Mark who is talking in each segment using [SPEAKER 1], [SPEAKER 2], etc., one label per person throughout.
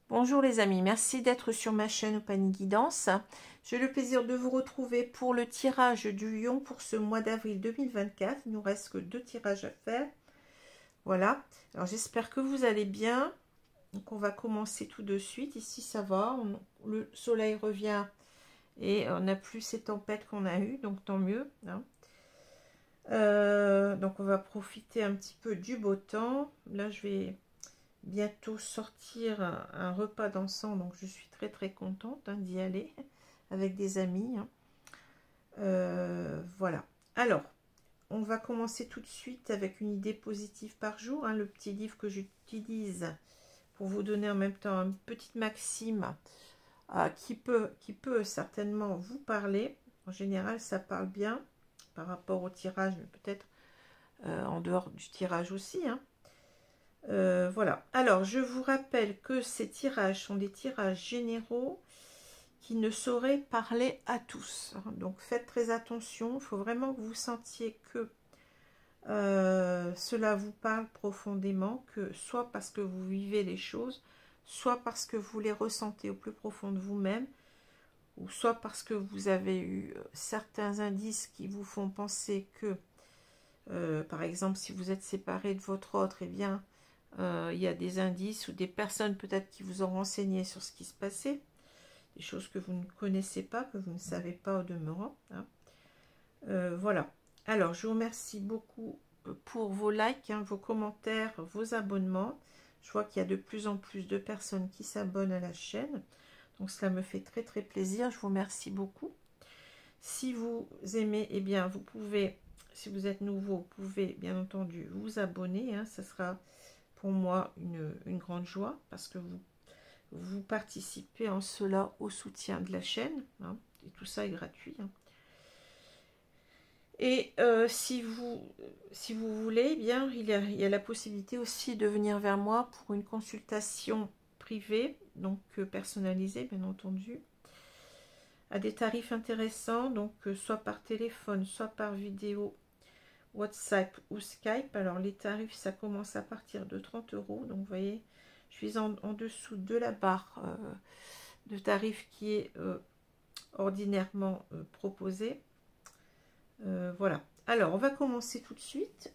[SPEAKER 1] Bonjour les amis, merci d'être sur ma chaîne Opanie Guidance. J'ai le plaisir de vous retrouver pour le tirage du lion pour ce mois d'avril 2024. Il nous reste que 2 tirages à faire. Voilà, alors j'espère que vous allez bien. Donc on va commencer tout de suite. Ici ça va, le soleil revient et on n'a plus ces tempêtes qu'on a eues, donc tant mieux. Hein. Donc on va profiter un petit peu du beau temps. Là je vais bientôt sortir un repas dansant, donc je suis très contente d'y aller avec des amis. Voilà, alors on va commencer tout de suite avec une idée positive par jour, le petit livre que j'utilise pour vous donner en même temps une petite maxime qui peut certainement vous parler. En général ça parle bien par rapport au tirage, mais peut-être en dehors du tirage aussi. Voilà, alors je vous rappelle que ces tirages sont des tirages généraux qui ne sauraient parler à tous, donc faites très attention. Il faut vraiment que vous sentiez que cela vous parle profondément, que soit parce que vous vivez les choses, soit parce que vous les ressentez au plus profond de vous-même, ou soit parce que vous avez eu certains indices qui vous font penser que par exemple si vous êtes séparé de votre autre, eh bien il y a des indices ou des personnes peut-être qui vous ont renseigné sur ce qui se passait, des choses que vous ne connaissez pas, que vous ne savez pas au demeurant. Voilà, alors je vous remercie beaucoup pour vos likes, vos commentaires, vos abonnements. Je vois qu'il y a de plus en plus de personnes qui s'abonnent à la chaîne, donc cela me fait très plaisir. Je vous remercie beaucoup. Si vous aimez, eh bien vous pouvez, si vous êtes nouveau, vous pouvez bien entendu vous abonner, ça sera pour moi une grande joie, parce que vous participez en cela au soutien de la chaîne, et tout ça est gratuit. Et si vous voulez, eh bien il y a la possibilité aussi de venir vers moi pour une consultation privée, donc personnalisée bien entendu, à des tarifs intéressants, donc soit par téléphone, soit par vidéo, WhatsApp ou Skype. Alors les tarifs, ça commence à partir de 30 €. Donc vous voyez, je suis en dessous de la barre de tarif qui est ordinairement proposée. Voilà, alors on va commencer tout de suite.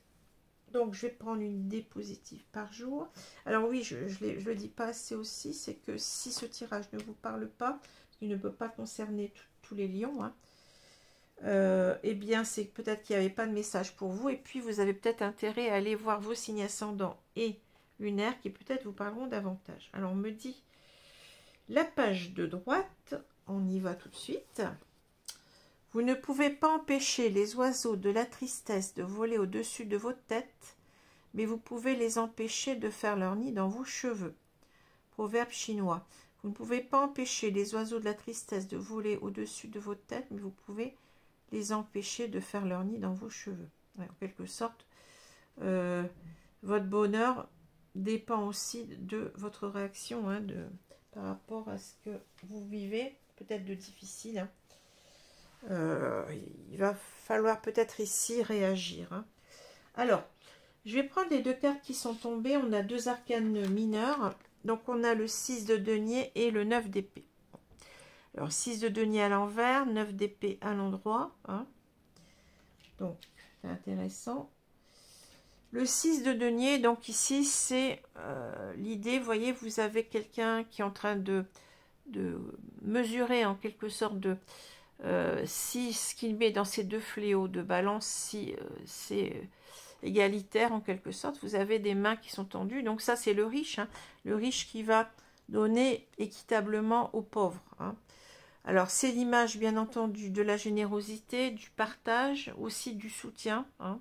[SPEAKER 1] Donc je vais prendre une idée positive par jour. Alors oui, je le dis pas assez aussi, c'est que si ce tirage ne vous parle pas, il ne peut pas concerner tous les lions, eh bien c'est peut-être qu'il n'y avait pas de message pour vous, et puis vous avez peut-être intérêt à aller voir vos signes ascendants et lunaires qui peut-être vous parleront davantage. Alors on me dit la page de droite, on y va tout de suite. Vous ne pouvez pas empêcher les oiseaux de la tristesse de voler au-dessus de votre tête, mais vous pouvez les empêcher de faire leur nid dans vos cheveux. Proverbe chinois. Vous ne pouvez pas empêcher les oiseaux de la tristesse de voler au-dessus de votre tête, mais vous pouvez les empêcher de faire leur nid dans vos cheveux. Ouais, en quelque sorte, votre bonheur dépend aussi de votre réaction, par rapport à ce que vous vivez, peut-être de difficile. Il va falloir peut-être ici réagir. Alors, je vais prendre les 2 cartes qui sont tombées. On a 2 arcanes mineurs. Donc, on a le 6 de denier et le 9 d'épée. Alors, 6 de denier à l'envers, 9 d'épée à l'endroit. Donc, c'est intéressant. Le 6 de denier, donc ici, c'est l'idée, vous voyez, vous avez quelqu'un qui est en train de mesurer en quelque sorte si ce qu'il met dans ces 2 fléaux de balance, si c'est égalitaire en quelque sorte. Vous avez des mains qui sont tendues, donc ça c'est le riche qui va donner équitablement aux pauvres. Alors, c'est l'image, bien entendu, de la générosité, du partage, aussi du soutien. Hein.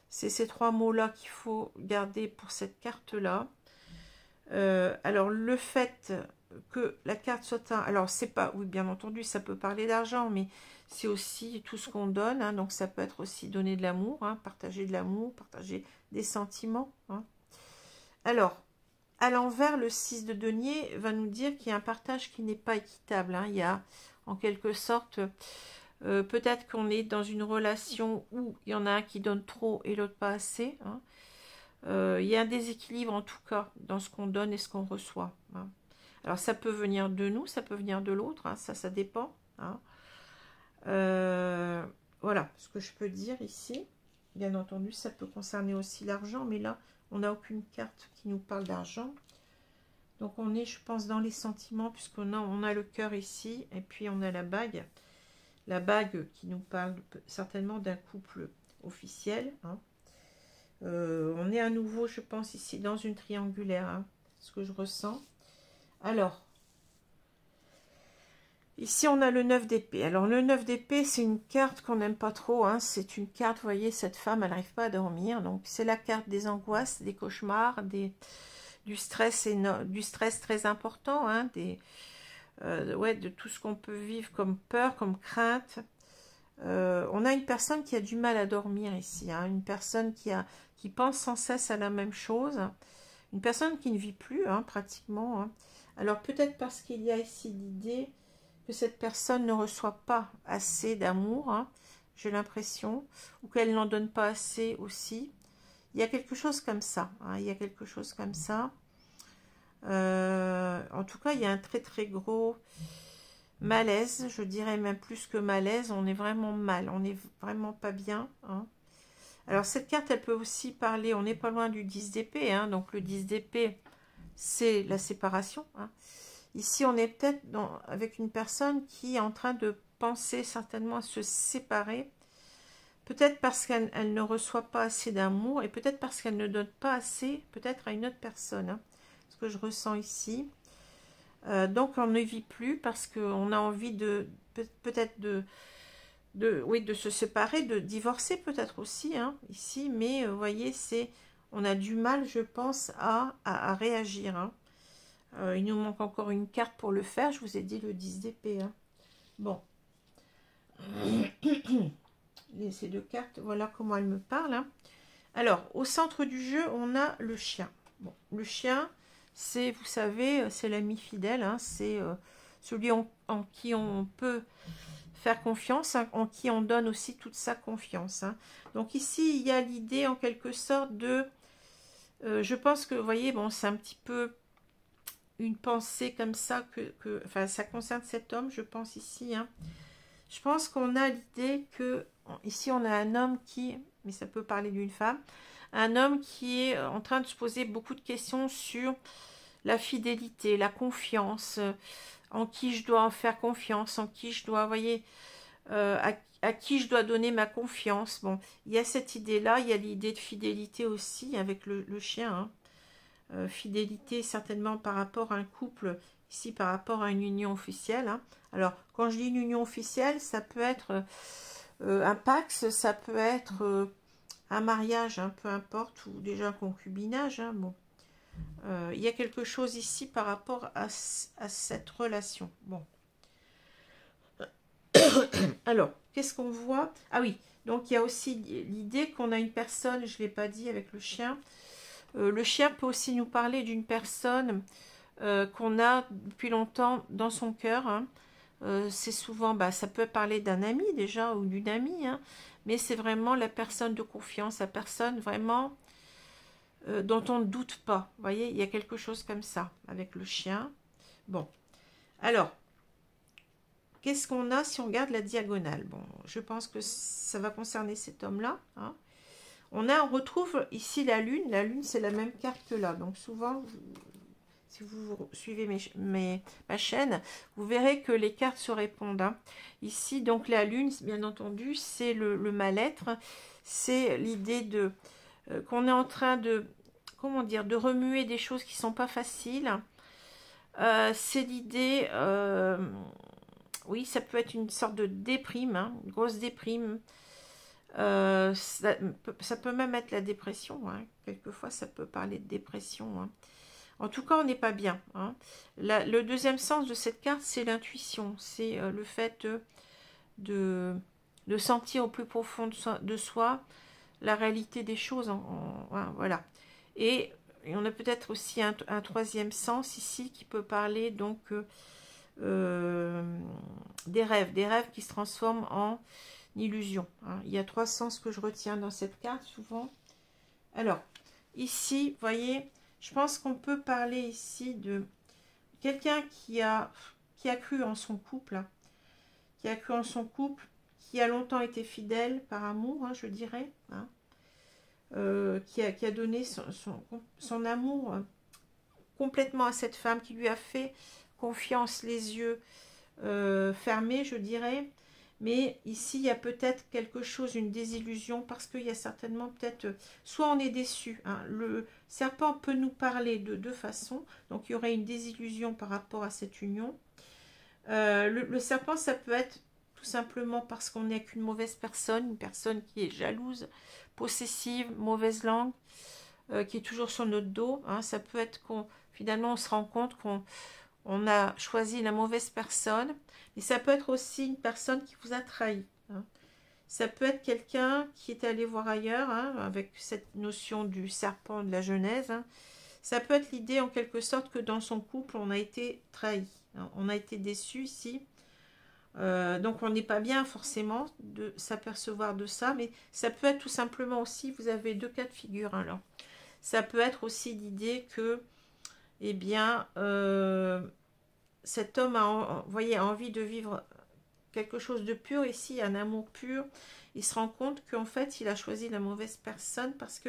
[SPEAKER 1] C'est ces trois mots-là qu'il faut garder pour cette carte-là. Alors, le fait que la carte soit un... Alors, c'est pas... Oui, bien entendu, ça peut parler d'argent, mais c'est aussi tout ce qu'on donne. Hein. Donc, ça peut être aussi donner de l'amour, hein, partager de l'amour, partager des sentiments. Hein. Alors, à l'envers, le 6 de denier va nous dire qu'il y a un partage qui n'est pas équitable. Hein. Il y a, en quelque sorte, peut-être qu'on est dans une relation où il y en a un qui donne trop et l'autre pas assez. Hein. Il y a un déséquilibre, en tout cas, dans ce qu'on donne et ce qu'on reçoit. Hein. Alors, ça peut venir de nous, ça peut venir de l'autre. Hein. Ça dépend. Hein. Voilà ce que je peux dire ici. Bien entendu, ça peut concerner aussi l'argent, mais là, on n'a aucune carte qui nous parle d'argent. Donc, on est, je pense, dans les sentiments, puisqu'on a le cœur ici, et puis on a la bague. La bague qui nous parle certainement d'un couple officiel. Hein. On est à nouveau, je pense, ici, dans une triangulaire. Hein, ce que je ressens. Alors, ici, on a le 9 d'épée. Alors, le 9 d'épée, c'est une carte qu'on n'aime pas trop. Hein. C'est une carte, vous voyez, cette femme, elle n'arrive pas à dormir. Donc, c'est la carte des angoisses, des cauchemars, du stress très important. Hein, ouais, de tout ce qu'on peut vivre comme peur, comme crainte. On a une personne qui a du mal à dormir ici. Hein, une personne qui pense sans cesse à la même chose. Une personne qui ne vit plus, hein, pratiquement. Hein. Alors, peut-être parce qu'il y a ici l'idée que cette personne ne reçoit pas assez d'amour, hein, j'ai l'impression, ou qu'elle n'en donne pas assez aussi. Il y a quelque chose comme ça, hein, il y a quelque chose comme ça. En tout cas, il y a un très très gros malaise, je dirais même plus que malaise, on est vraiment mal, on n'est vraiment pas bien. Hein. Alors cette carte, elle peut aussi parler, on n'est pas loin du 10 d'épée, hein, donc le 10 d'épée, c'est la séparation, hein. Ici, on est peut-être avec une personne qui est en train de penser certainement à se séparer. Peut-être parce qu'elle ne reçoit pas assez d'amour et peut-être parce qu'elle ne donne pas assez, peut-être à une autre personne. Hein, ce que je ressens ici. Donc, on ne vit plus parce qu'on a envie peut-être de se séparer, de divorcer peut-être aussi, hein, ici. Mais vous voyez, on a du mal, je pense, à réagir. Hein. Il nous manque encore une carte pour le faire. Je vous ai dit le 10 d'épée. Hein. Bon. Ces deux cartes, voilà comment elles me parlent. Hein. Alors, au centre du jeu, on a le chien. Bon, le chien, c'est, vous savez, c'est l'ami fidèle. Hein. C'est celui en qui on peut faire confiance, hein, en qui on donne aussi toute sa confiance. Hein. Donc ici, il y a l'idée en quelque sorte de... je pense que, vous voyez, bon, c'est un petit peu... une pensée comme ça enfin ça concerne cet homme, je pense ici. Hein. Je pense qu'on a l'idée que ici on a un homme qui, mais ça peut parler d'une femme, un homme qui est en train de se poser beaucoup de questions sur la fidélité, la confiance, en qui je dois en faire confiance, en qui je dois, voyez, à qui je dois donner ma confiance. Bon, il y a cette idée-là, il y a l'idée de fidélité aussi avec le chien. Hein. Fidélité certainement par rapport à un couple, ici par rapport à une union officielle. Hein. Alors, quand je dis une union officielle, ça peut être un pax, ça peut être un mariage, hein, peu importe, ou déjà un concubinage. Hein, bon. Il y a quelque chose ici par rapport à cette relation. Bon. Alors, qu'est-ce qu'on voit? Ah oui, donc il y a aussi l'idée qu'on a une personne, je ne l'ai pas dit avec le chien. Le chien peut aussi nous parler d'une personne qu'on a depuis longtemps dans son cœur. Hein. C'est souvent, ça peut parler d'un ami déjà ou d'une amie, hein, mais c'est vraiment la personne de confiance, la personne vraiment dont on ne doute pas. Vous voyez, il y a quelque chose comme ça avec le chien. Bon, alors, qu'est-ce qu'on a si on regarde la diagonale? Bon, je pense que ça va concerner cet homme-là. Hein. On retrouve ici la lune. La lune, c'est la même carte que là. Donc souvent, si vous suivez ma chaîne, vous verrez que les cartes se répondent. Hein. Ici, donc la lune, bien entendu, c'est le mal-être. C'est l'idée qu'on est en train de, comment dire, de remuer des choses qui ne sont pas faciles. C'est l'idée oui, ça peut être une sorte de déprime, hein, une grosse déprime. Ça peut même être la dépression, hein. Quelquefois ça peut parler de dépression, hein. En tout cas, on n'est pas bien, hein. Le deuxième sens de cette carte, c'est l'intuition, c'est le fait de sentir au plus profond de soi la réalité des choses, voilà. Et on a peut-être aussi un troisième sens ici qui peut parler donc des rêves qui se transforment en illusions, hein. Il y a trois sens que je retiens dans cette carte souvent. Alors, ici, vous voyez, je pense qu'on peut parler ici de quelqu'un qui a cru en son couple, hein, qui a cru en son couple, qui a longtemps été fidèle par amour, hein, je dirais, hein, qui a donné son amour complètement à cette femme, qui lui a fait confiance, les yeux fermés, je dirais. Mais ici, il y a peut-être quelque chose, une désillusion, parce qu'il y a certainement peut-être, soit on est déçu, hein, le serpent peut nous parler de deux façons, donc il y aurait une désillusion par rapport à cette union. Le serpent, ça peut être tout simplement parce qu'on n'est qu'une mauvaise personne, une personne qui est jalouse, possessive, mauvaise langue, qui est toujours sur notre dos, hein. Ça peut être finalement on se rend compte qu'on a choisi la mauvaise personne, mais ça peut être aussi une personne qui vous a trahi, hein. Ça peut être quelqu'un qui est allé voir ailleurs, hein, avec cette notion du serpent de la Genèse, hein. Ça peut être l'idée en quelque sorte que dans son couple on a été trahi, hein, on a été déçu ici. Donc on n'est pas bien forcément de s'apercevoir de ça, mais ça peut être tout simplement aussi, vous avez deux cas de figure, hein, là. Ça peut être aussi l'idée que, eh bien, cet homme a envie de vivre quelque chose de pur ici, un amour pur. Il se rend compte qu'en fait, il a choisi la mauvaise personne parce que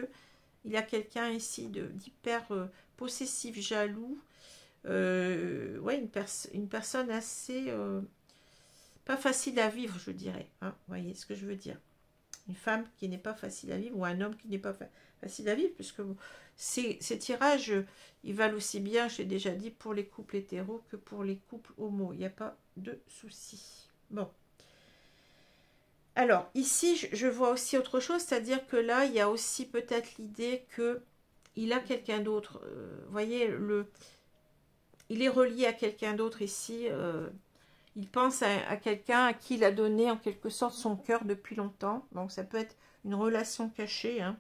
[SPEAKER 1] il y a quelqu'un ici d'hyper possessif, jaloux. Ouais, une personne assez pas facile à vivre, je dirais, hein, vous voyez ce que je veux dire. Une femme qui n'est pas facile à vivre ou un homme qui n'est pas facile à vivre, puisque ces tirages, ils valent aussi bien, j'ai déjà dit, pour les couples hétéros que pour les couples homo. Il n'y a pas de souci. Bon. Alors, ici, je vois aussi autre chose, c'est-à-dire que là, il y a aussi peut-être l'idée qu'il a quelqu'un d'autre. Vous voyez, il est relié à quelqu'un d'autre ici. Il pense à quelqu'un à qui il a donné en quelque sorte son cœur depuis longtemps. Donc ça peut être une relation cachée, hein.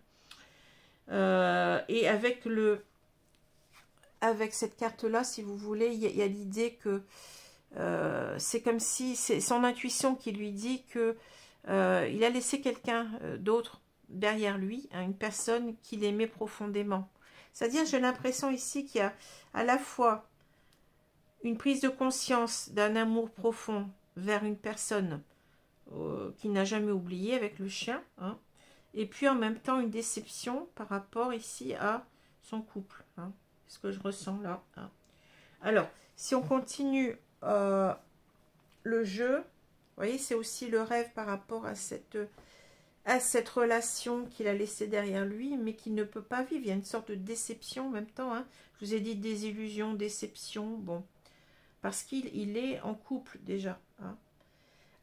[SPEAKER 1] Et avec cette carte-là, si vous voulez, il y a l'idée que c'est comme si c'est son intuition qui lui dit que il a laissé quelqu'un d'autre derrière lui, hein, une personne qu'il aimait profondément. C'est-à-dire, j'ai l'impression ici qu'il y a à la fois une prise de conscience d'un amour profond vers une personne qu'il n'a jamais oublié avec le chien, hein, et puis en même temps une déception par rapport ici à son couple, hein, ce que je ressens là, hein. Alors, si on continue le jeu, vous voyez, c'est aussi le rêve par rapport à cette relation qu'il a laissée derrière lui, mais qu'il ne peut pas vivre. Il y a une sorte de déception en même temps, hein. Je vous ai dit désillusion, déception, bon, parce qu'il est en couple déjà, hein.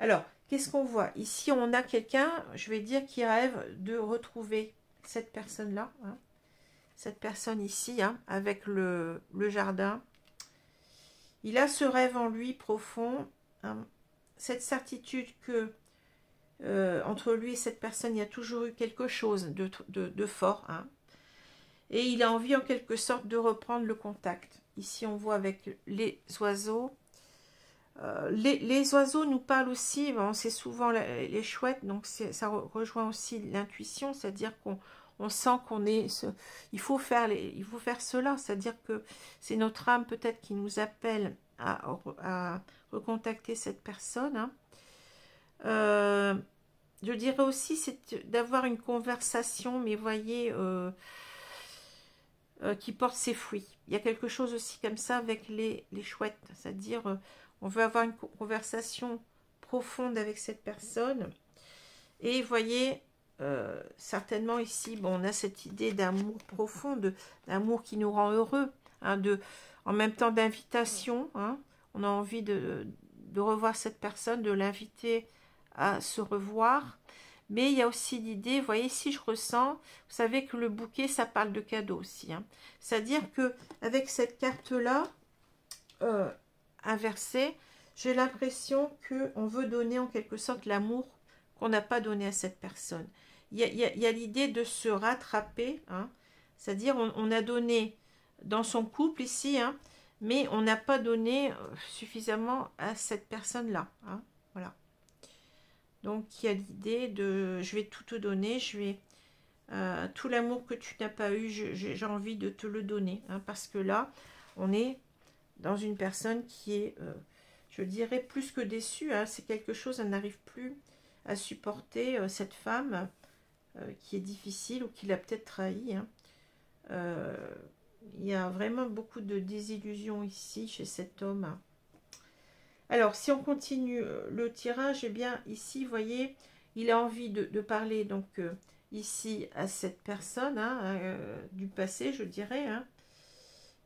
[SPEAKER 1] Alors, qu'est-ce qu'on voit? Ici, on a quelqu'un, je vais dire, qui rêve de retrouver cette personne-là, hein. Cette personne ici, hein, avec le jardin. Il a ce rêve en lui profond, hein, cette certitude que entre lui et cette personne, il y a toujours eu quelque chose de fort, hein. Et il a envie en quelque sorte de reprendre le contact. Ici, on voit avec les oiseaux. Les oiseaux nous parlent aussi, bon, c'est souvent les chouettes, donc ça rejoint aussi l'intuition, c'est-à-dire qu'on sent qu'on est... il faut faire cela, c'est-à-dire que c'est notre âme peut-être qui nous appelle à recontacter cette personne, hein. Je dirais aussi, c'est d'avoir une conversation, mais voyez, qui porte ses fruits. Il y a quelque chose aussi comme ça avec les chouettes, c'est-à-dire... on veut avoir une conversation profonde avec cette personne. Et vous voyez, certainement ici, bon, on a cette idée d'amour profond, d'amour qui nous rend heureux, hein, en même temps d'invitation, hein. On a envie de revoir cette personne, de l'inviter à se revoir. Mais il y a aussi l'idée, vous voyez, si je ressens, vous savez que le bouquet, ça parle de cadeau aussi. Hein. C'est-à-dire que avec cette carte-là, inversée, j'ai l'impression qu'on veut donner en quelque sorte l'amour qu'on n'a pas donné à cette personne. Il y a l'idée de se rattraper, hein. C'est-à-dire on a donné dans son couple ici, hein, mais on n'a pas donné suffisamment à cette personne-là. Hein, voilà. Donc il y a l'idée de je vais tout te donner, je vais tout l'amour que tu n'as pas eu, j'ai envie de te le donner. Hein, parce que là, on est dans une personne qui est, je dirais, plus que déçue. Hein, c'est quelque chose, elle n'arrive plus à supporter cette femme qui est difficile ou qui l'a peut-être trahi. Hein. Il y a vraiment beaucoup de désillusion ici chez cet homme. Alors, si on continue le tirage, eh bien, ici, vous voyez, il a envie de parler, donc, ici, à cette personne, hein, du passé, je dirais, hein,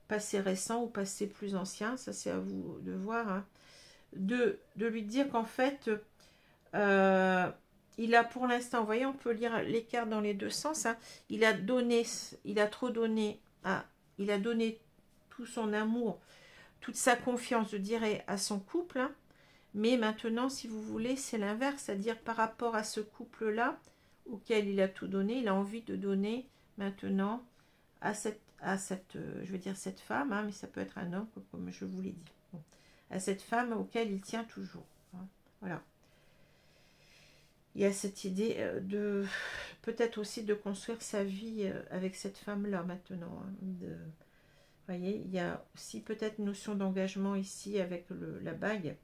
[SPEAKER 1] passé récent ou passé plus ancien, ça c'est à vous de voir, hein, de lui dire qu'en fait, il a pour l'instant, vous voyez, on peut lire les cartes dans les deux sens, hein, il a trop donné, il a donné tout son amour, toute sa confiance, je dirais, à son couple, hein, mais maintenant, si vous voulez, c'est l'inverse, c'est-à-dire par rapport à ce couple-là, auquel il a tout donné, il a envie de donner maintenant à cette je veux dire cette femme, hein, mais ça peut être un homme, comme je vous l'ai dit, bon, à cette femme auquel il tient toujours. Hein, voilà. Il y a cette idée de peut-être aussi de construire sa vie avec cette femme-là maintenant. Hein, vous voyez, il y a aussi peut-être une notion d'engagement ici avec la bague,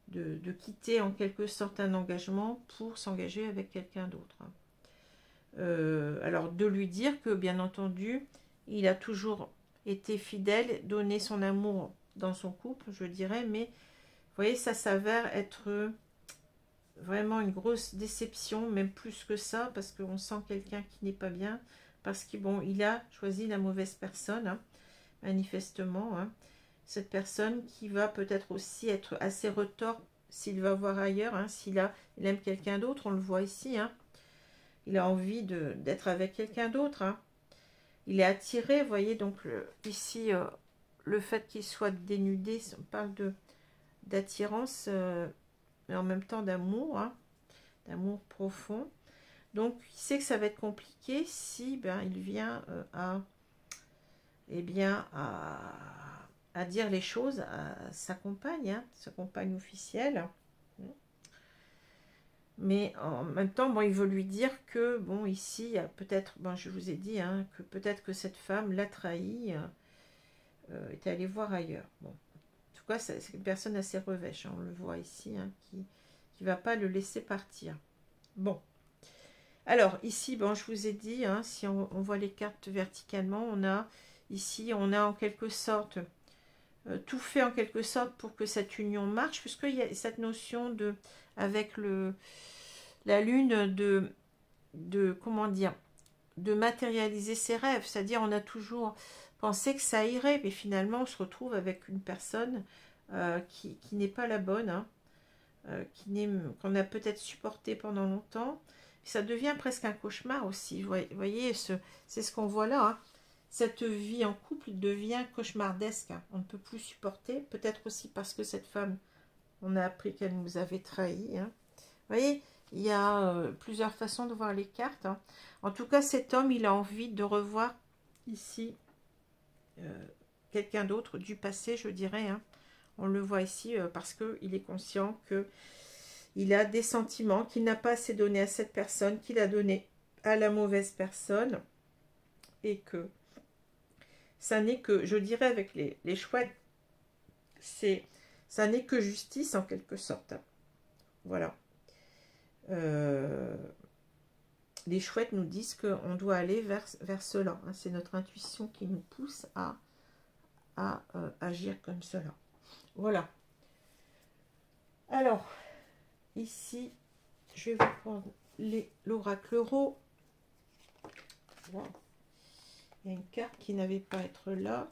[SPEAKER 1] de quitter en quelque sorte un engagement pour s'engager avec quelqu'un d'autre. Hein. Alors de lui dire que bien entendu, il a toujours été fidèle, donné son amour dans son couple, je dirais, mais vous voyez, ça s'avère être vraiment une grosse déception, même plus que ça, parce qu'on sent quelqu'un qui n'est pas bien, parce qu'il bon, il a choisi la mauvaise personne, hein, manifestement, hein. Cette personne qui va peut-être aussi être assez retors s'il va voir ailleurs, hein, il aime quelqu'un d'autre, on le voit ici, hein. Il a envie d'être avec quelqu'un d'autre, hein. Il est attiré, vous voyez, donc ici, le fait qu'il soit dénudé, on parle d'attirance, mais en même temps d'amour, hein, d'amour profond. Donc, il sait que ça va être compliqué si il vient à dire les choses à sa compagne, hein, sa compagne officielle. Mais en même temps, bon, il veut lui dire que, bon, ici, peut-être, bon, je vous ai dit, hein, que peut-être que cette femme l'a trahi, est allée voir ailleurs. Bon, en tout cas, c'est une personne assez revêche, hein, on le voit ici, hein, qui ne va pas le laisser partir. Bon. Alors, ici, bon, je vous ai dit, hein, si on voit les cartes verticalement, ici, on a en quelque sorte tout fait en quelque sorte pour que cette union marche, puisqu'il y a cette notion avec la lune comment dire, de matérialiser ses rêves, c'est-à-dire on a toujours pensé que ça irait, mais finalement on se retrouve avec une personne qui n'est pas la bonne, hein, qu'on a peut-être supporté pendant longtemps. Ça devient presque un cauchemar aussi, vous voyez, c'est ce qu'on voit là, hein. Cette vie en couple devient cauchemardesque, hein. On ne peut plus supporter, peut-être aussi parce que cette femme, on a appris qu'elle nous avait trahis, hein. Vous voyez, il y a plusieurs façons de voir les cartes, hein. En tout cas, cet homme, il a envie de revoir ici quelqu'un d'autre du passé, je dirais, hein. On le voit ici parce qu'il est conscient qu'il a des sentiments, qu'il n'a pas assez donné à cette personne, qu'il a donné à la mauvaise personne, et que ça n'est que, je dirais avec les chouettes, ça n'est que justice en quelque sorte. Voilà. Les chouettes nous disent qu'on doit aller vers cela. Hein. C'est notre intuition qui nous pousse à agir comme cela. Voilà. Alors, ici, je vais vous prendre l'oracle euro. Wow. Il y a une carte qui n'avait pas à être là,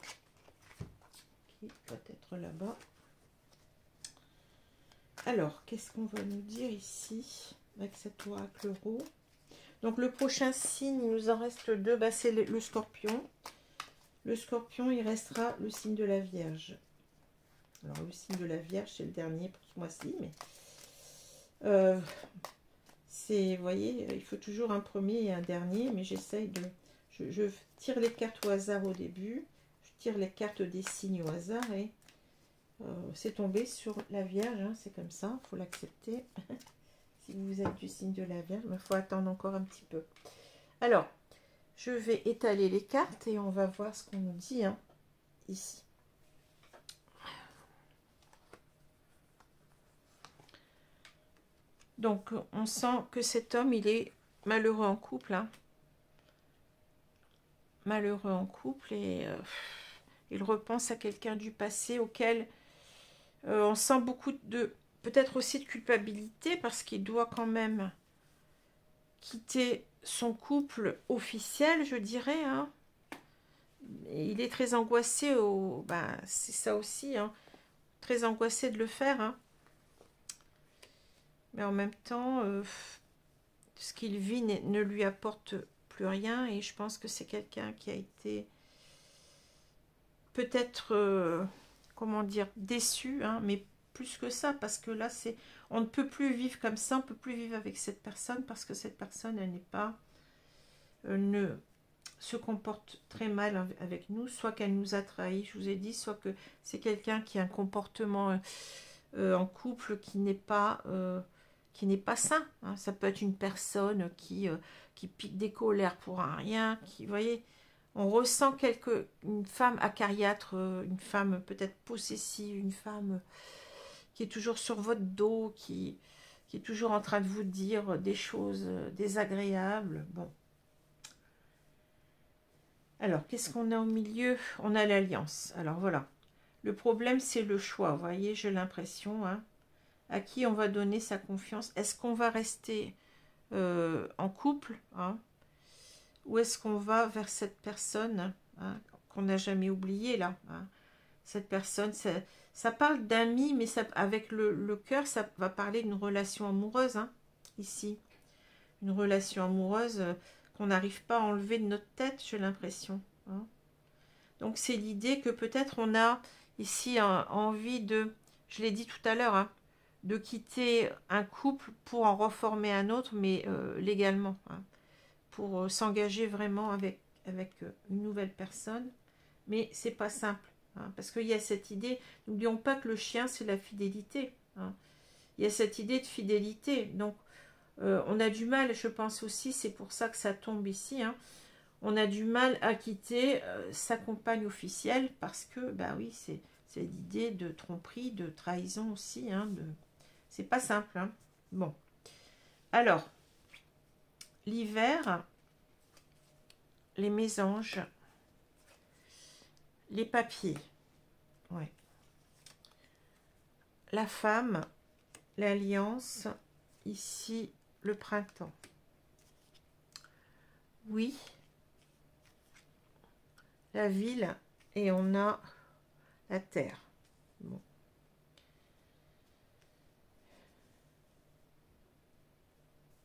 [SPEAKER 1] qui doit être là-bas. Alors, qu'est-ce qu'on va nous dire ici avec cet oracle euro? Donc, le prochain signe, il nous en reste deux. Bah, c'est le scorpion. Le scorpion, il restera le signe de la Vierge. Alors, le signe de la Vierge, c'est le dernier pour ce mois-ci, mais... vous voyez, il faut toujours un premier et un dernier, mais j'essaye de... Je tire les cartes au hasard au début. Je tire les cartes des signes au hasard et c'est tombé sur la Vierge. Hein, c'est comme ça, il faut l'accepter. Si vous êtes du signe de la Vierge, il faut attendre encore un petit peu. Alors, je vais étaler les cartes et on va voir ce qu'on nous dit hein, ici. Donc, on sent que cet homme, il est malheureux en couple. Hein. Malheureux en couple et il repense à quelqu'un du passé auquel on sent beaucoup de... Peut-être aussi de culpabilité parce qu'il doit quand même quitter son couple officiel, je dirais. Hein. Et il est très angoissé. C'est ça aussi. Hein. Très angoissé de le faire. Hein. Mais en même temps, ce qu'il vit ne lui apporte plus rien. Et je pense que c'est quelqu'un qui a été peut-être, comment dire, déçu. Hein, mais plus que ça, parce que là, on ne peut plus vivre comme ça. On ne peut plus vivre avec cette personne parce que cette personne, elle n'est pas... ne se comporte très mal avec nous. Soit qu'elle nous a trahis, je vous ai dit, soit que c'est quelqu'un qui a un comportement en couple qui n'est pas sain. Hein. Ça peut être une personne qui pique des colères pour un rien, qui, vous voyez, on ressent une femme acariâtre, une femme peut-être possessive, une femme qui est toujours sur votre dos, qui est toujours en train de vous dire des choses désagréables. Bon. Alors, qu'est-ce qu'on a au milieu? On a l'alliance. Alors, voilà. Le problème, c'est le choix. Vous voyez, j'ai l'impression, hein, à qui on va donner sa confiance. Est-ce qu'on va rester en couple hein, ou est-ce qu'on va vers cette personne hein, qu'on n'a jamais oubliée, là hein. Cette personne, ça parle d'amis, mais ça, avec le cœur, ça va parler d'une relation amoureuse, hein, ici. Une relation amoureuse qu'on n'arrive pas à enlever de notre tête, j'ai l'impression. Hein. Donc, c'est l'idée que peut-être on a ici envie de, je l'ai dit tout à l'heure, hein, de quitter un couple pour en reformer un autre, mais légalement, hein, pour s'engager vraiment avec une nouvelle personne. Mais c'est pas simple. Hein, parce qu'il y a cette idée, n'oublions pas que le chien, c'est la fidélité. Hein. Il y a cette idée de fidélité. Donc, on a du mal, je pense aussi, c'est pour ça que ça tombe ici. Hein, on a du mal à quitter sa compagne officielle parce que, bah oui, c'est l'idée de tromperie, de trahison aussi. Hein, c'est pas simple. Hein. Bon. Alors, l'hiver, les mésanges, les papiers. Ouais. La femme, l'alliance, ici, le printemps. Oui. La ville, et on a la terre. Bon.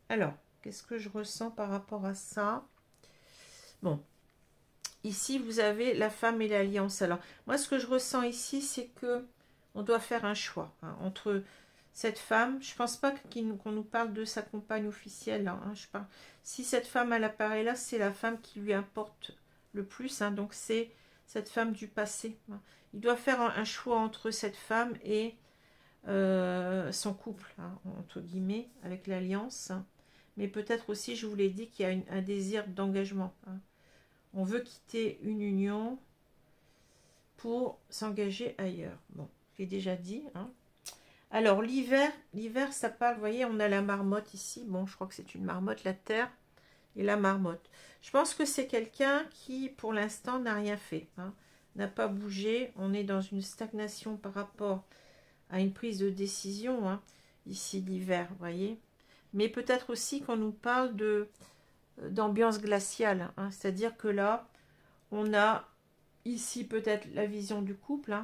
[SPEAKER 1] Alors, qu'est-ce que je ressens par rapport à ça? Bon. Ici, vous avez la femme et l'alliance. Alors, moi, ce que je ressens ici, c'est que on doit faire un choix hein, entre cette femme. Je ne pense pas qu'on nous parle de sa compagne officielle. Là, hein, si cette femme, elle apparaît là, c'est la femme qui lui importe le plus. Hein, donc, c'est cette femme du passé. Hein. Il doit faire un choix entre cette femme et son couple, hein, entre guillemets, avec l'alliance. Hein. Mais peut-être aussi, je vous l'ai dit, qu'il y a un désir d'engagement. Hein. On veut quitter une union pour s'engager ailleurs. Bon, j'ai déjà dit. Hein. Alors, l'hiver, ça parle, vous voyez, on a la marmotte ici. Bon, je crois que c'est une marmotte, la terre et la marmotte. Je pense que c'est quelqu'un qui, pour l'instant, n'a rien fait. Hein, n'a pas bougé. On est dans une stagnation par rapport à une prise de décision. Hein, ici, l'hiver, vous voyez. Mais peut-être aussi qu'on nous parle d'ambiance glaciale, hein, c'est-à-dire que là, on a ici peut-être la vision du couple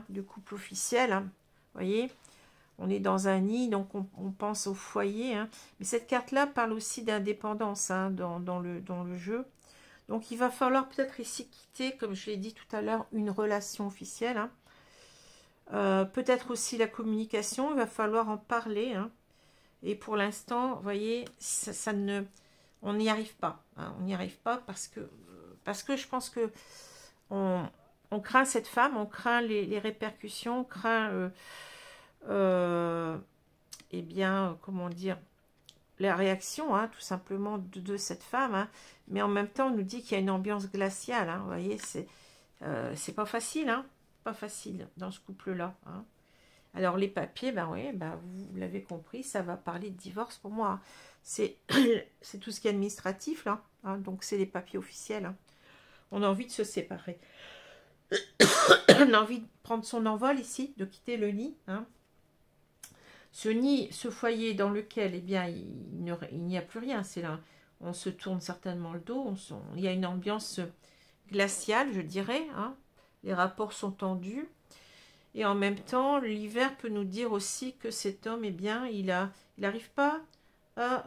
[SPEAKER 1] officiel, hein, voyez, on est dans un nid, donc on pense au foyer. Hein. Mais cette carte-là parle aussi d'indépendance hein, dans le jeu. Donc il va falloir peut-être ici quitter, comme je l'ai dit tout à l'heure, une relation officielle. Hein. Peut-être aussi la communication, il va falloir en parler. Hein. Et pour l'instant, vous voyez, on n'y arrive pas. Hein. On n'y arrive pas parce que je pense que on craint cette femme, on craint les répercussions, on craint, eh bien, comment dire, la réaction, hein, tout simplement, de cette femme. Hein. Mais en même temps, on nous dit qu'il y a une ambiance glaciale. Hein, vous voyez, c'est pas facile, hein, pas facile dans ce couple-là. Hein. Alors, les papiers, ben oui, ben, vous l'avez compris, ça va parler de divorce pour moi. C'est tout ce qui est administratif, là. Hein, donc, c'est les papiers officiels. Hein. On a envie de se séparer. On a envie de prendre son envol ici, de quitter le nid. Hein. Ce nid, ce foyer dans lequel, eh bien, il n'y a plus rien. C'est là, on se tourne certainement le dos. Il y a une ambiance glaciale, je dirais. Hein. Les rapports sont tendus. Et en même temps, l'hiver peut nous dire aussi que cet homme, eh bien, il n'arrive pas à...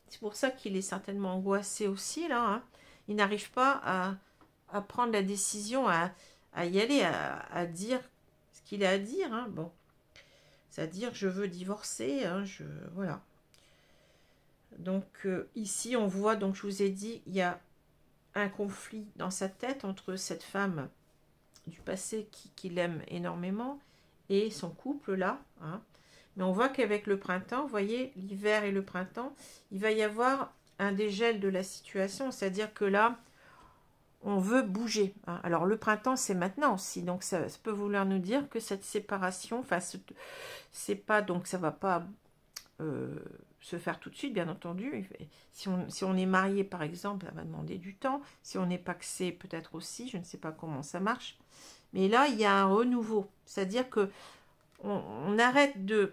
[SPEAKER 1] c'est pour ça qu'il est certainement angoissé aussi, là. Hein. Il n'arrive pas à prendre la décision, à y aller, à dire ce qu'il a à dire. Hein. Bon. C'est-à-dire, je veux divorcer. Hein, voilà. Donc, ici, on voit, donc je vous ai dit, il y a un conflit dans sa tête entre cette femme du passé qui l'aime énormément et son couple là. Hein. Mais on voit qu'avec le printemps, vous voyez, l'hiver et le printemps, il va y avoir un dégel de la situation. C'est-à-dire que là, on veut bouger. Hein. Alors, le printemps, c'est maintenant aussi. Donc, ça peut vouloir nous dire que cette séparation, enfin, c'est pas, donc ça va pas se faire tout de suite, bien entendu. Si on est marié, par exemple, ça va demander du temps. Si on n'est pas pacsé, peut-être aussi. Je ne sais pas comment ça marche. Mais là, il y a un renouveau. C'est-à-dire que on arrête de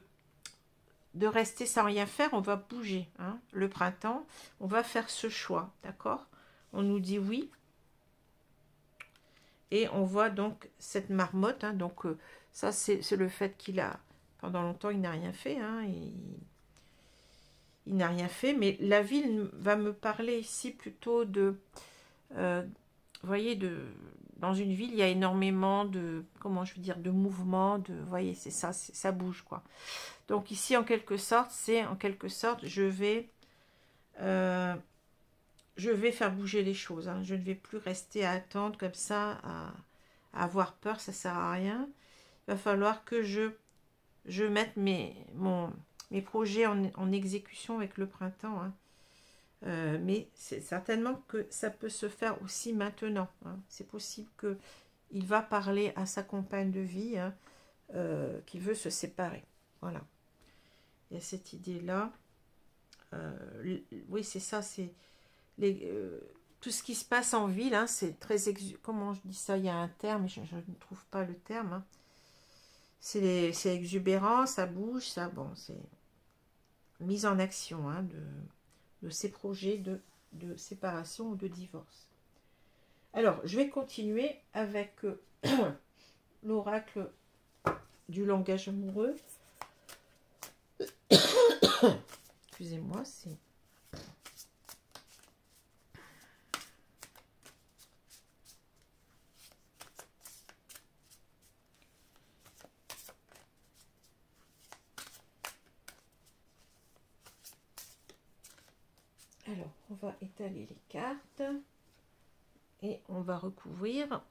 [SPEAKER 1] rester sans rien faire. On va bouger. Hein. Le printemps, on va faire ce choix. D'accord? On nous dit oui. Et on voit donc cette marmotte. Hein. Donc, ça, c'est le fait qu'il a... Pendant longtemps, il n'a rien fait. Hein. Il n'a rien fait. Mais la ville va me parler ici plutôt de... vous voyez, dans une ville, il y a énormément de... Comment je veux dire? De mouvements. Vous voyez, c'est ça. Ça bouge, quoi. Donc, ici, en quelque sorte, je vais faire bouger les choses. Hein. Je ne vais plus rester à attendre comme ça, à avoir peur. Ça ne sert à rien. Il va falloir que je mette mes projets en exécution avec le printemps. Hein. Mais c'est certainement que ça peut se faire aussi maintenant. Hein. C'est possible qu'il va parler à sa compagne de vie hein, qui veut se séparer. Voilà. Il y a cette idée-là. Oui, c'est ça. C'est tout ce qui se passe en ville. Hein, c'est très... Comment je dis ça? Il y a un terme, mais je ne trouve pas le terme. Hein. C'est exubérant, ça bouge, ça, bon, c'est mise en action hein, de ces projets de séparation ou de divorce. Alors, je vais continuer avec l'oracle du langage amoureux. Excusez-moi, c'est... Alors, on va étaler les cartes et on va recouvrir.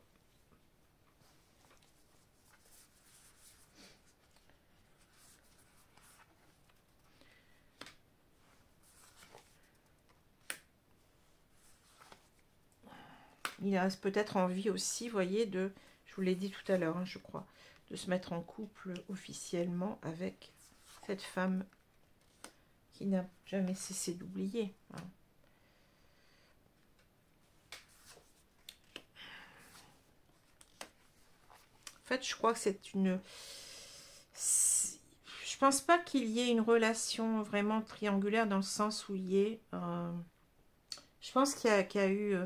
[SPEAKER 1] Il reste peut-être envie aussi, vous voyez, je vous l'ai dit tout à l'heure, hein, je crois, de se mettre en couple officiellement avec cette femme qui n'a jamais cessé d'oublier. Hein. En fait, je crois que c'est une... Je pense pas qu'il y ait une relation vraiment triangulaire dans le sens où il y ait... Je pense qu'il y a eu...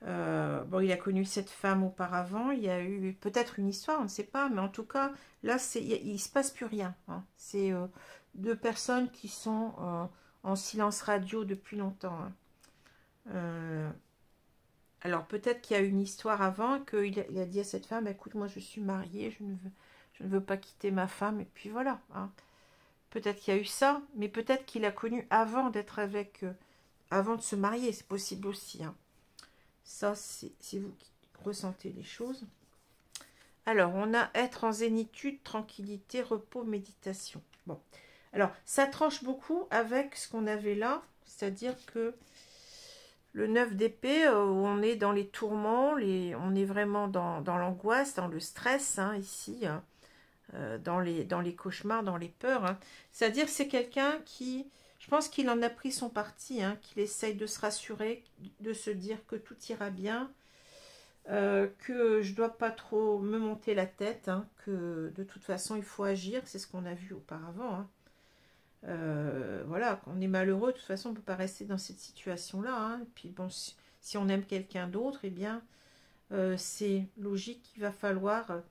[SPEAKER 1] Bon, il a connu cette femme auparavant, il y a eu peut-être une histoire, on ne sait pas, mais en tout cas, là, il ne se passe plus rien. Hein. C'est deux personnes qui sont en silence radio depuis longtemps. Hein. Alors, peut-être qu'il y a eu une histoire avant, qu'il a dit à cette femme, écoute, moi, je suis mariée, je ne veux pas quitter ma femme, et puis voilà. Hein. Peut-être qu'il y a eu ça, mais peut-être qu'il a connu avant d'être avec, avant de se marier, c'est possible aussi. Hein. Ça, c'est vous qui ressentez les choses. Alors, on a être en zénitude, tranquillité, repos, méditation. Bon, alors, ça tranche beaucoup avec ce qu'on avait là, c'est-à-dire que le 9 d'épée, où on est dans les tourments, on est vraiment dans l'angoisse, dans le stress, hein, ici, hein, dans les cauchemars, dans les peurs. Hein. C'est-à-dire c'est quelqu'un qui, je pense qu'il en a pris son parti, hein, qu'il essaye de se rassurer, de se dire que tout ira bien, que je ne dois pas trop me monter la tête, hein, que de toute façon il faut agir, c'est ce qu'on a vu auparavant. Hein. Voilà, quand on est malheureux, de toute façon on ne peut pas rester dans cette situation-là. Hein. Et puis bon, si on aime quelqu'un d'autre, eh bien c'est logique qu'il va falloir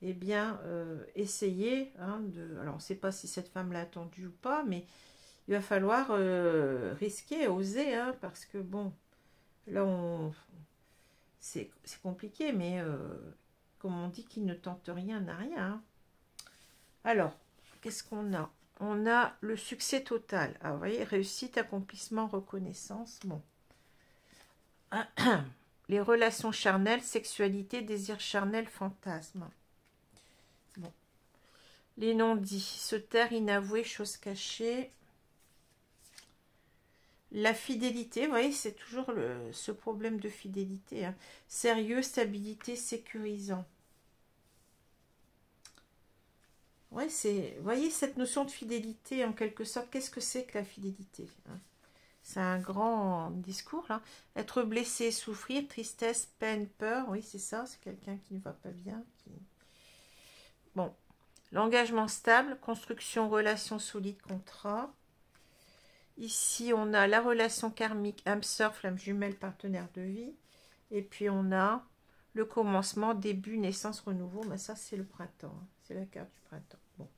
[SPEAKER 1] eh bien essayer, hein, alors on ne sait pas si cette femme l'a attendu ou pas, mais il va falloir risquer, oser, hein, parce que bon, là c'est compliqué, mais comme on dit, qui ne tente rien n'a rien. Hein. Alors, qu'est-ce qu'on a? On a le succès total. Ah, vous voyez, réussite, accomplissement, reconnaissance. Bon. Les relations charnelles, sexualité, désir charnel, fantasme. Bon. Les non-dits. Se taire, inavoué, chose cachée. La fidélité, vous voyez, c'est toujours ce problème de fidélité. Hein. Sérieux, stabilité, sécurisant. Ouais, vous voyez, cette notion de fidélité, en quelque sorte, qu'est-ce que c'est que la fidélité, hein? C'est un grand discours, là. Être blessé, souffrir, tristesse, peine, peur, oui, c'est ça, c'est quelqu'un qui ne va pas bien. Bon, l'engagement stable, construction, relation solide, contrat. Ici, on a la relation karmique, âme sœur, flamme jumelle, partenaire de vie. Et puis, on a le commencement, début, naissance, renouveau. Mais ça, c'est le printemps, hein. C'est la carte du printemps. Bon.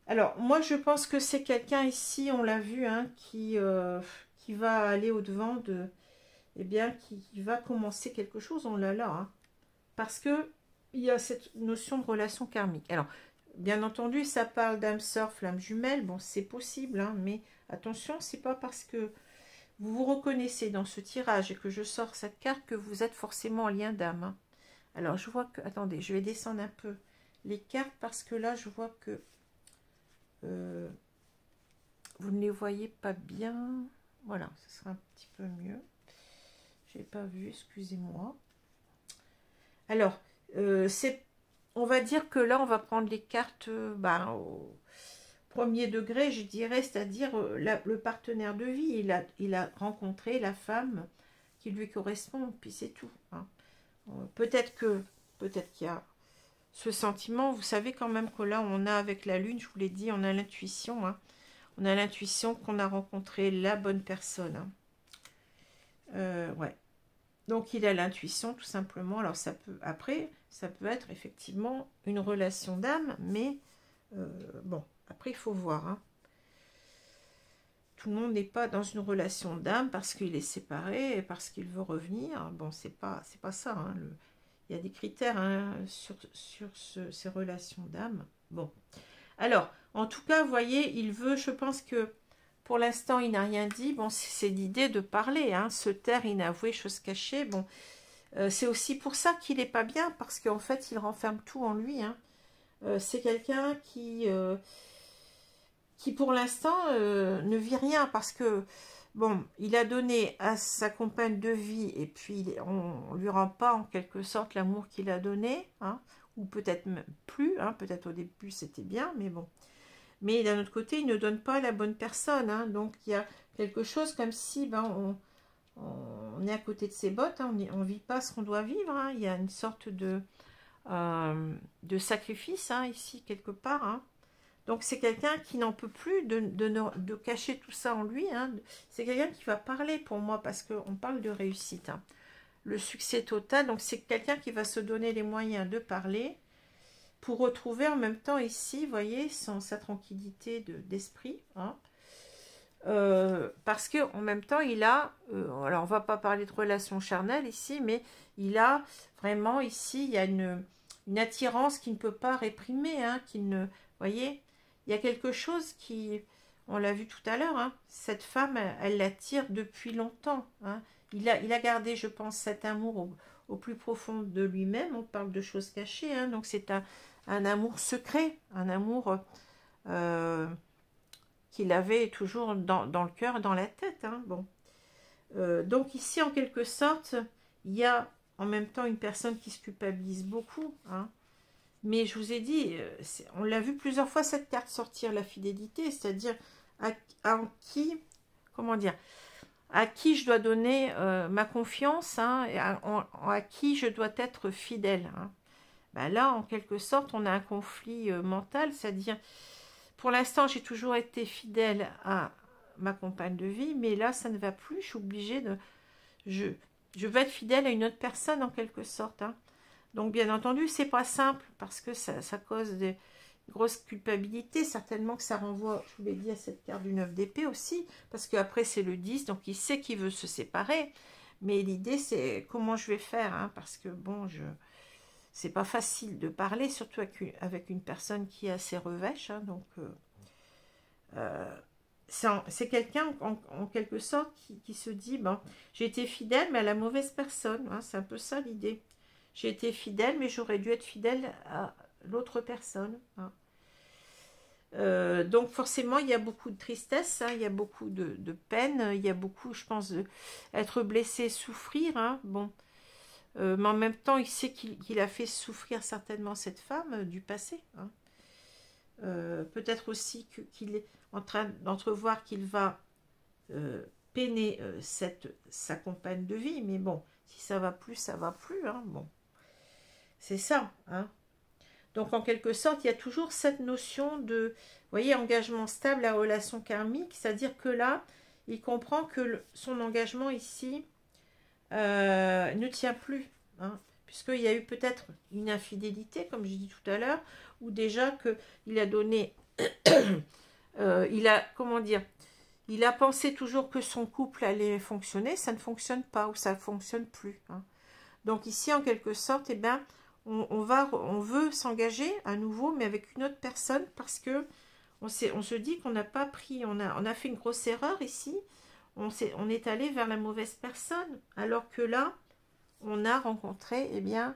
[SPEAKER 1] Alors, moi, je pense que c'est quelqu'un ici, on l'a vu, hein, qui va aller au-devant de... Eh bien, qui va commencer quelque chose, on l'a là. Hein, parce que il y a cette notion de relation karmique. Alors, bien entendu, ça parle d'âme sœur, flamme jumelle. Bon, c'est possible, hein, mais attention, c'est pas parce que vous vous reconnaissez dans ce tirage et que je sors cette carte que vous êtes forcément en lien d'âme. Hein. Alors, je vois que... Attendez, je vais descendre un peu les cartes parce que là, je vois que vous ne les voyez pas bien. Voilà, ce sera un petit peu mieux. Je n'ai pas vu, excusez-moi. Alors, on va dire que là, on va prendre les cartes au premier degré, je dirais, c'est-à-dire le partenaire de vie. Il a rencontré la femme qui lui correspond, puis c'est tout. Hein. Peut-être qu'il y a ce sentiment. Vous savez quand même que là, on a avec la lune, je vous l'ai dit, on a l'intuition. Hein. On a l'intuition qu'on a rencontré la bonne personne. Hein. Ouais. Donc, il a l'intuition, tout simplement. Alors, ça peut être effectivement une relation d'âme, mais bon, après, il faut voir. Hein. Tout le monde n'est pas dans une relation d'âme parce qu'il est séparé et parce qu'il veut revenir. Bon, c'est pas ça. Hein. Il y a des critères, hein, sur ces relations d'âme. Bon. Alors, en tout cas, vous voyez, il veut, je pense que pour l'instant, il n'a rien dit. Bon, c'est l'idée de parler, hein, se taire, inavouer, chose cachée. Bon, c'est aussi pour ça qu'il n'est pas bien, parce qu'en fait, il renferme tout en lui. Hein. C'est quelqu'un qui pour l'instant, ne vit rien, parce que, bon, il a donné à sa compagne de vie, et puis on ne lui rend pas, en quelque sorte, l'amour qu'il a donné, hein, ou peut-être même plus, hein, peut-être au début, c'était bien, mais bon. Mais d'un autre côté, il ne donne pas la bonne personne. Hein, donc, il y a quelque chose comme si on est à côté de ses bottes. Hein, on ne vit pas ce qu'on doit vivre. Hein, il y a une sorte de sacrifice, hein, ici, quelque part. Hein, Donc c'est quelqu'un qui n'en peut plus de cacher tout ça en lui. Hein. C'est quelqu'un qui va parler pour moi, parce qu'on parle de réussite. Hein. Le succès total, donc c'est quelqu'un qui va se donner les moyens de parler pour retrouver en même temps ici, vous voyez, sa tranquillité d'esprit. Hein. Parce que en même temps, il a, alors on va pas parler de relations charnelles ici, mais il a vraiment ici, il y a une attirance qui ne peut pas réprimer, hein, qui ne, vous voyez, il y a quelque chose qui, on l'a vu tout à l'heure, hein, cette femme, elle l'attire depuis longtemps. Hein. Il a gardé, je pense, cet amour au plus profond de lui-même. On parle de choses cachées, hein, donc c'est un amour secret, un amour qu'il avait toujours dans le cœur, dans la tête. Hein, bon. Donc ici, en quelque sorte, il y a en même temps une personne qui se culpabilise beaucoup. Hein, mais je vous ai dit, on l'a vu plusieurs fois cette carte sortir, la fidélité, c'est-à-dire à qui, comment dire, à qui je dois donner ma confiance, hein, et à qui je dois être fidèle. Hein. Ben là, en quelque sorte, on a un conflit mental, c'est-à-dire, pour l'instant, j'ai toujours été fidèle à ma compagne de vie, mais là, ça ne va plus, je suis obligée de... Je veux être fidèle à une autre personne, en quelque sorte. Hein. Donc, bien entendu, c'est pas simple, parce que ça cause des grosses culpabilités. Certainement que ça renvoie, je vous l'ai dit, à cette carte du 9 d'épée aussi, parce qu'après, c'est le 10, donc il sait qu'il veut se séparer. Mais l'idée, c'est comment je vais faire, hein, parce que, bon, c'est pas facile de parler, surtout avec une personne qui est assez revêche. Hein, donc, c'est quelqu'un, en quelque sorte, qui se dit, bon, j'ai été fidèle, mais à la mauvaise personne. Hein, c'est un peu ça l'idée. J'ai été fidèle, mais j'aurais dû être fidèle à l'autre personne. Hein. Donc forcément, il y a beaucoup de tristesse, hein, il y a beaucoup de peine, il y a beaucoup, je pense, d'être blessé, souffrir. Hein, bon. Mais en même temps, il sait qu'il a fait souffrir certainement cette femme du passé. Hein. Peut-être aussi qu'il est en train d'entrevoir qu'il va peiner sa compagne de vie. Mais bon, si ça va plus, ça va plus. Hein, bon. C'est ça. Hein. Donc, en quelque sorte, il y a toujours cette notion de, vous voyez, engagement stable, la relation karmique. C'est-à-dire que là, il comprend que son engagement ici ne tient plus, hein, puisqu'il y a eu peut-être une infidélité, comme j'ai dit tout à l'heure, ou déjà qu'il a donné, il a, comment dire, il a pensé toujours que son couple allait fonctionner, ça ne fonctionne pas, ou ça ne fonctionne plus. Hein. Donc ici, en quelque sorte, eh bien, on veut s'engager à nouveau, mais avec une autre personne, parce que on se dit qu'on n'a pas pris, on a fait une grosse erreur ici, on est allé vers la mauvaise personne, alors que là, on a rencontré, eh bien,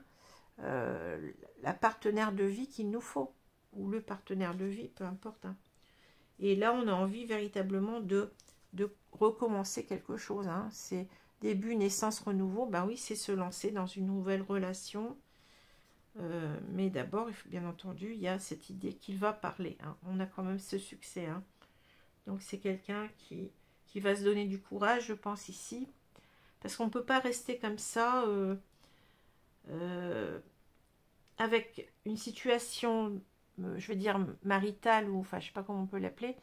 [SPEAKER 1] la partenaire de vie qu'il nous faut, ou le partenaire de vie, peu importe. Hein. Et là, on a envie véritablement de recommencer quelque chose. Hein. C'est début, naissance, renouveau. Ben oui, c'est se lancer dans une nouvelle relation. Mais d'abord, bien entendu, il y a cette idée qu'il va parler. Hein. On a quand même ce succès. Hein. Donc, c'est quelqu'un qui va se donner du courage, je pense, ici. Parce qu'on ne peut pas rester comme ça avec une situation, je veux dire, maritale, ou enfin, je ne sais pas comment on peut l'appeler,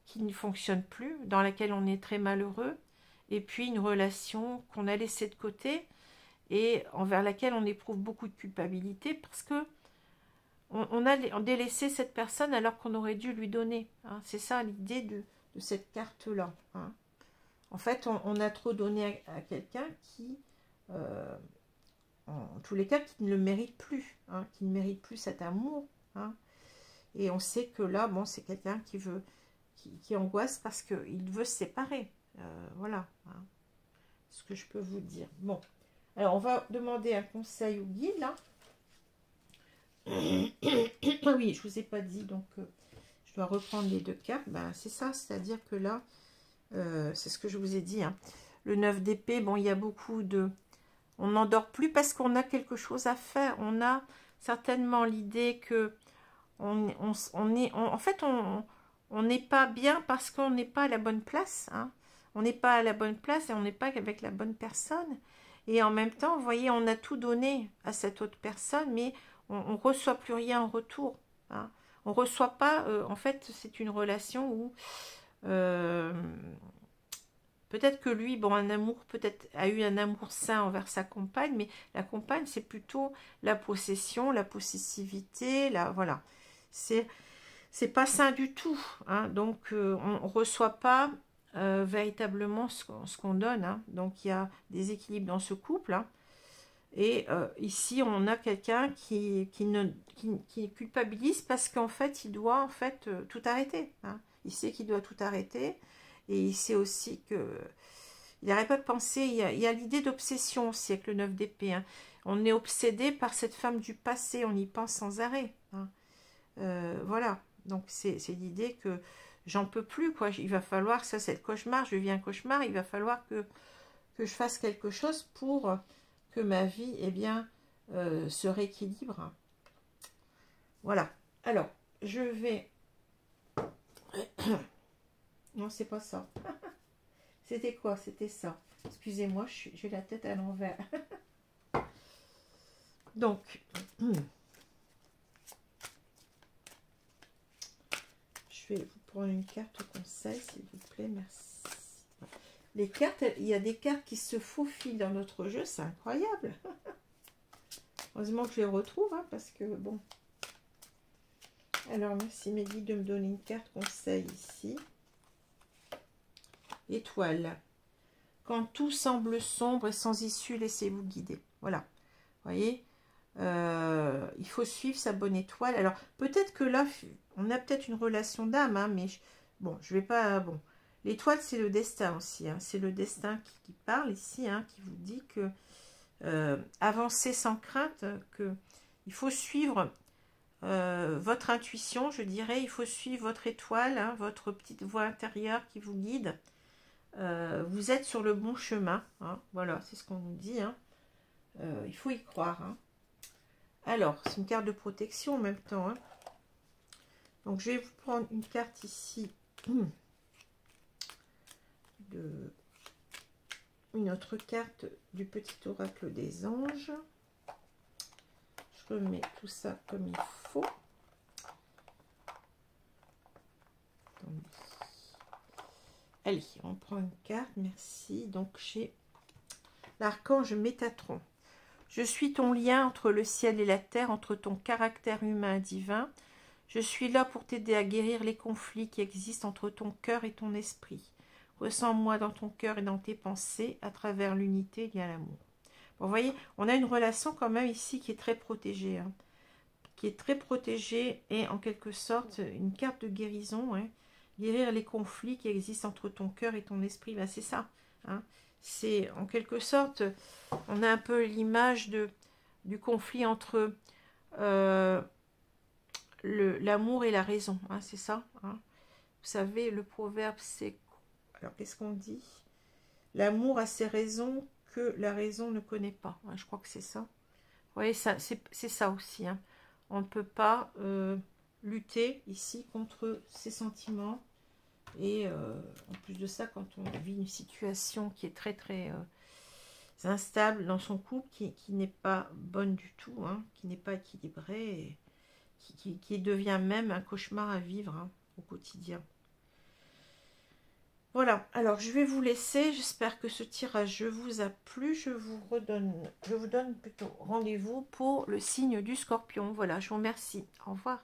[SPEAKER 1] qui ne fonctionne plus, dans laquelle on est très malheureux, et puis une relation qu'on a laissée de côté, et envers laquelle on éprouve beaucoup de culpabilité, parce que on a délaissé cette personne alors qu'on aurait dû lui donner. Hein. C'est ça l'idée de cette carte-là. Hein. En fait, on a trop donné à quelqu'un qui, en tous les cas, qui ne le mérite plus, hein, qui ne mérite plus cet amour. Hein. Et on sait que là, bon, c'est quelqu'un qui angoisse parce qu'il veut se séparer. Voilà, hein, ce que je peux vous dire. Bon, alors on va demander un conseil au guide, là. Ah oui, je ne vous ai pas dit, donc je dois reprendre les deux cartes. Ben, c'est ça, c'est-à-dire que là, c'est ce que je vous ai dit. Hein. Le 9 d'épée, bon, il y a beaucoup de... On n'endort plus parce qu'on a quelque chose à faire. On a certainement l'idée que en fait, on n'est pas bien parce qu'on n'est pas à la bonne place. Hein. On n'est pas à la bonne place et on n'est pas avec la bonne personne. Et en même temps, vous voyez, on a tout donné à cette autre personne, mais on ne reçoit plus rien en retour. Hein. on reçoit pas, en fait, c'est une relation où peut-être que lui, bon, un amour, peut-être a eu un amour sain envers sa compagne, mais la compagne, c'est plutôt la possession, la possessivité, voilà. C'est pas sain du tout, hein. Donc on reçoit pas véritablement ce qu'on donne, hein. Donc il y a des équilibres dans ce couple, hein. Et ici on a quelqu'un qui culpabilise parce qu'en fait il doit en fait tout arrêter, hein. Il sait qu'il doit tout arrêter et il sait aussi que il n'arrête pas de penser. Il y a l'idée d'obsession aussi avec le 9 d'épée, hein. On est obsédé par cette femme du passé, on y pense sans arrêt, hein. Voilà, donc c'est l'idée que j'en peux plus, quoi. Il va falloir, ça c'est le cauchemar, je vis un cauchemar, il va falloir que je fasse quelque chose pour que ma vie, eh bien, se rééquilibre. Voilà, alors, je vais... Non, c'est pas ça. C'était quoi? C'était ça. Excusez-moi, j'ai la tête à l'envers. Donc... Je vais vous prendre une carte au conseil, s'il vous plaît, merci. Les cartes, il y a des cartes qui se faufilent dans notre jeu, c'est incroyable. Heureusement que je les retrouve, hein, parce que bon. Alors, merci Mehdi de me donner une carte conseil ici. Étoile. Quand tout semble sombre et sans issue, laissez-vous guider. Voilà. Vous voyez, il faut suivre sa bonne étoile. Alors, peut-être que là, on a peut-être une relation d'âme, hein, mais bon, je vais pas... Bon, l'étoile, c'est le destin aussi, hein. C'est le destin qui parle ici, hein, qui vous dit que avancez sans crainte, que il faut suivre votre intuition, je dirais. Il faut suivre votre étoile, hein, votre petite voix intérieure qui vous guide. Vous êtes sur le bon chemin, hein. Voilà, c'est ce qu'on nous dit, hein. Il faut y croire, hein. Alors, c'est une carte de protection en même temps, hein. Donc, je vais vous prendre une carte ici, une autre carte du petit oracle des anges. Je remets tout ça comme il faut. Allez, on prend une carte, merci. Donc, j'ai l'archange Métatron. Je suis ton lien entre le ciel et la terre, entre ton caractère humain et divin. Je suis là pour t'aider à guérir les conflits qui existent entre ton cœur et ton esprit. Ressens-moi dans ton cœur et dans tes pensées, à travers l'unité, il y a l'amour. Bon, vous voyez, on a une relation quand même ici qui est très protégée, hein, qui est très protégée et en quelque sorte une carte de guérison, hein. Guérir les conflits qui existent entre ton cœur et ton esprit, ben, c'est ça, hein. C'est en quelque sorte, on a un peu l'image du conflit entre l'amour et la raison, hein, c'est ça, hein. Vous savez, le proverbe, c'est... Alors, qu'est-ce qu'on dit? L'amour a ses raisons que la raison ne connaît pas. Ouais, je crois que c'est ça. Vous voyez, c'est ça aussi, hein. On ne peut pas lutter ici contre ses sentiments. Et en plus de ça, quand on vit une situation qui est très très instable dans son couple, qui n'est pas bonne du tout, hein, qui n'est pas équilibrée, qui devient même un cauchemar à vivre, hein, au quotidien. Voilà, alors je vais vous laisser, j'espère que ce tirage vous a plu, je vous donne plutôt rendez-vous pour le signe du Scorpion. Voilà, je vous remercie, au revoir.